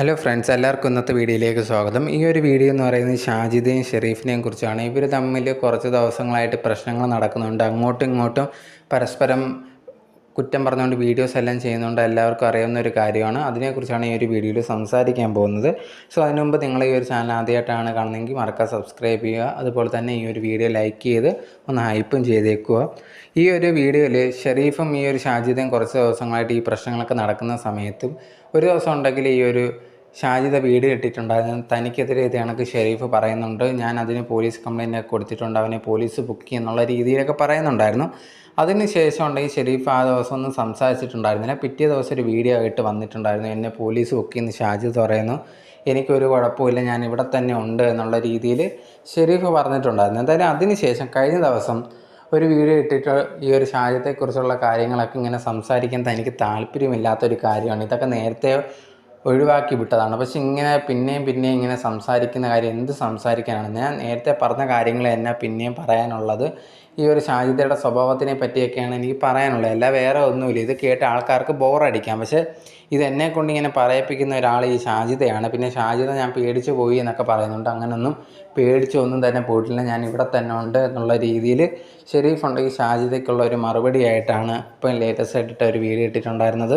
Hello friends, എല്ലാവർക്കും ഇന്നത്തെ വീഡിയോയിലേക്ക് സ്വാഗതം. ഈ ഒരു വീഡിയോ എന്ന് പറയുന്നത് ഷാജിദയും ഷെരീഫിനെയും കുറിച്ചാണ്. ഇവർ തമ്മിൽ കുറച്ച് ദിവസങ്ങളായിട്ട് പ്രശ്നങ്ങൾ നടക്കുന്നുണ്ട്. അങ്ങോട്ടും ഇങ്ങോട്ടും പരസ്പരം കുറ്റം പറഞ്ഞുകൊണ്ട് വീഡിയോസ് എല്ലാം ചെയ്യുന്നുണ്ട്. എല്ലാവർക്കും അറിയാവുന്ന ഒരു കാര്യമാണ്. അതിനെക്കുറിച്ചാണ് ഈ ഒരു വീഡിയോയിൽ സംസാരിക്കാൻ പോകുന്നത്. സോ അതിനു മുമ്പ് നിങ്ങൾ ഈ ഒരു ചാനൽ ആദ്യമായിട്ടാണ് കാണുന്നതെങ്കിൽ മറക്കാതെ സബ്സ്ക്രൈബ് ചെയ്യുക. അതുപോലെ തന്നെ ഈ ഒരു വീഡിയോ ലൈക്ക് ചെയ്ത് ഒന്ന് ഹൈപ്പും ചെയ്തേക്കുക. ഈ ഒരു വീഡിയോയിൽ ഷെരീഫും ഈ ഒരു ഷാജിദയും കുറച്ച് ദിവസങ്ങളായിട്ട് ഈ പ്രശ്നങ്ങളൊക്കെ നടക്കുന്ന സമയത്തും ഒരു ദിവസം ഉണ്ടെങ്കിൽ ഈ ഒരു ഷാജിദ വീഡിയോ ഇട്ടിട്ടുണ്ടായിരുന്നു. തനിക്കെതിരെ ഇത് കണക്ക് ഷെരീഫ് പറയുന്നുണ്ട്, ഞാൻ അതിന് പോലീസ് കംപ്ലയിൻ്റ് ഒക്കെ കൊടുത്തിട്ടുണ്ട്, അവനെ പോലീസ് ബുക്ക് ചെയ്യുന്നുള്ള രീതിയിലൊക്കെ പറയുന്നുണ്ടായിരുന്നു. അതിന് ശേഷം ഉണ്ടെങ്കിൽ ഷെരീഫ് ആ ദിവസം ഒന്നും സംസാരിച്ചിട്ടുണ്ടായിരുന്നില്ല. പിറ്റേ ദിവസം ഒരു വീഡിയോ ആയിട്ട് വന്നിട്ടുണ്ടായിരുന്നു. എന്നെ പോലീസ് ബുക്ക് ചെയ്യുന്ന ഷാജിദ് പറയുന്നു, എനിക്കൊരു കുഴപ്പമില്ല, ഞാൻ ഇവിടെ തന്നെ ഉണ്ട് എന്നുള്ള രീതിയിൽ ഷെരീഫ് പറഞ്ഞിട്ടുണ്ടായിരുന്നു. എന്തായാലും അതിന് ശേഷം കഴിഞ്ഞ ദിവസം ഒരു വീഡിയോ ഇട്ടിട്ട് ഈ ഒരു ഷാജിദയെക്കുറിച്ചുള്ള കാര്യങ്ങളൊക്കെ ഇങ്ങനെ സംസാരിക്കാൻ തനിക്ക് താല്പര്യമില്ലാത്തൊരു കാര്യമാണ്. ഇതൊക്കെ നേരത്തെ ഒഴിവാക്കി വിട്ടതാണ്. പക്ഷെ ഇങ്ങനെ പിന്നെയും ഇങ്ങനെ സംസാരിക്കുന്ന കാര്യം എന്ത് സംസാരിക്കാനാണ്? ഞാൻ നേരത്തെ പറഞ്ഞ കാര്യങ്ങൾ തന്നെ പിന്നെയും പറയാനുള്ളത്. ഈ ഒരു ഷാജിദയുടെ സ്വഭാവത്തിനെ പറ്റിയൊക്കെയാണ് എനിക്ക് പറയാനുള്ളത്. അല്ല വേറെ ഒന്നുമില്ല. ഇത് കേട്ട് ആൾക്കാർക്ക് ബോറടിക്കാം. പക്ഷേ ഇത് എന്നെക്കൊണ്ട് ഇങ്ങനെ പറയിപ്പിക്കുന്ന ഒരാൾ ഈ ഷാജിദയാണ്. പിന്നെ ഷാജിദ ഞാൻ പേടിച്ച് പോയി എന്നൊക്കെ പറയുന്നുണ്ട്. അങ്ങനെയൊന്നും പേടിച്ചൊന്നും തന്നെ പോയിട്ടില്ല, ഞാൻ ഇവിടെ തന്നെ ഉണ്ട് എന്നുള്ള രീതിയിൽ ഷെരീഫ് ഉണ്ടെങ്കിൽ ഷാജിദയ്ക്കുള്ള ഒരു മറുപടി ആയിട്ടാണ് ഇപ്പം ലേറ്റസ്റ്റ് ആയിട്ടിട്ട് ഒരു വീഡിയോ ഇട്ടിട്ടുണ്ടായിരുന്നത്.